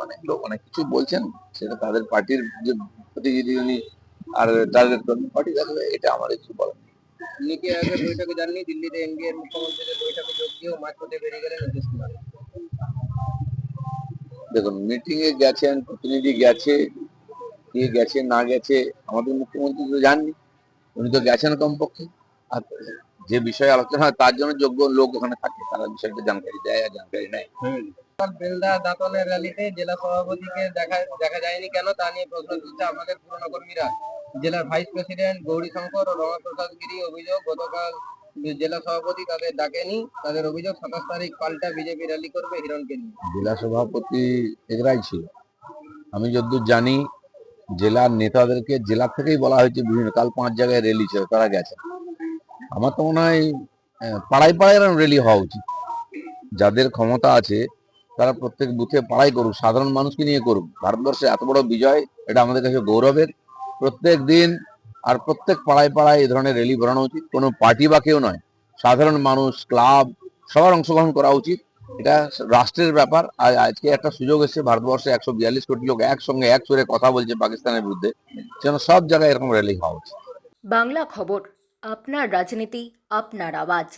অনেক লোক অনেক কিছু বলছেন, সেটা তাদের পার্টির যে প্রতিনিধি উনি আর টার্গেট করবেন পার্টি দেখবে, এটা আমাদের কিছু বলার নেই। নীতি আয়োগের বৈঠকে যাননি, দিল্লিতে এনডিএ এর মুখ্যমন্ত্রীদের বৈঠকে যোগ দিয়েও মাঝপথে বেরিয়ে গেলেন নীতিশ কুমার। দেখুন, মিটিং এ গেছেন, প্রতিনিধি গেছে, কে গেছে না গেছে আমাদের মুখ্যমন্ত্রী তো জাননি, উনি তো গেছেন কমপক্ষে। আর যে বিষয়ে আলোচনা হয় তার জন্য যোগ্য লোক ওখানে থাকে, তারা বিষয়টা জানকারি দেয় আর জানকারি নেয়। বেলদা দাঁতনের র্যালিতে জেলা সভাপতিকে দেখা দেখা যায়নি কেন, তা নিয়ে প্রশ্ন তুলছে আমাদের পুরনো কর্মীরা। জেলার ভাইস প্রেসিডেন্ট গৌরী শঙ্কর ও রমাপ্রসাদ গিরি অভিযোগ, গতকাল জেলা সভাপতি তাদের ডাকেনি। তাদের অভিযোগ 27 তারিখ পাল্টা বিজেপি র্যালি করবে হিরণকে নিয়ে। জেলা সভাপতি এগরাই ছিল, আমি যতদূর জানি জেলার নেতাদেরকে জেলা থেকেই বলা হয়েছে বিভিন্ন, কাল 5 জায়গায় র্যালি ছিল, তারা গেছে। আমার তো মনে হয় পাড়ায় পাড়ায় র্যালি হওয়া উচিত। যাদের ক্ষমতা আছে তারা প্রত্যেক বুথে পাড়াই করুক, সাধারণ মানুষকে নিয়ে করুক। ভারতবর্ষে এত বড় বিজয়, এটা আমাদের কাছে গৌরবের। প্রত্যেক দিন আর প্রত্যেক পাড়ায় পাড়ায় এই ধরনের র্যালি করানো উচিত। কোনো পার্টি বা কেউ নয়, সাধারণ মানুষ, ক্লাব, সবার অংশগ্রহণ করা উচিত। এটা রাষ্ট্রের ব্যাপার। আর আজকে একটা সুযোগ এসেছে, ভারতবর্ষে 142 কোটি লোক একসঙ্গে এক সুরে কথা বলছে পাকিস্তানের বিরুদ্ধে, যেন সব জায়গায় এরকম র্যালি হওয়া উচিত। বাংলা খবর, আপনার রাজনীতি, আপনার আওয়াজ।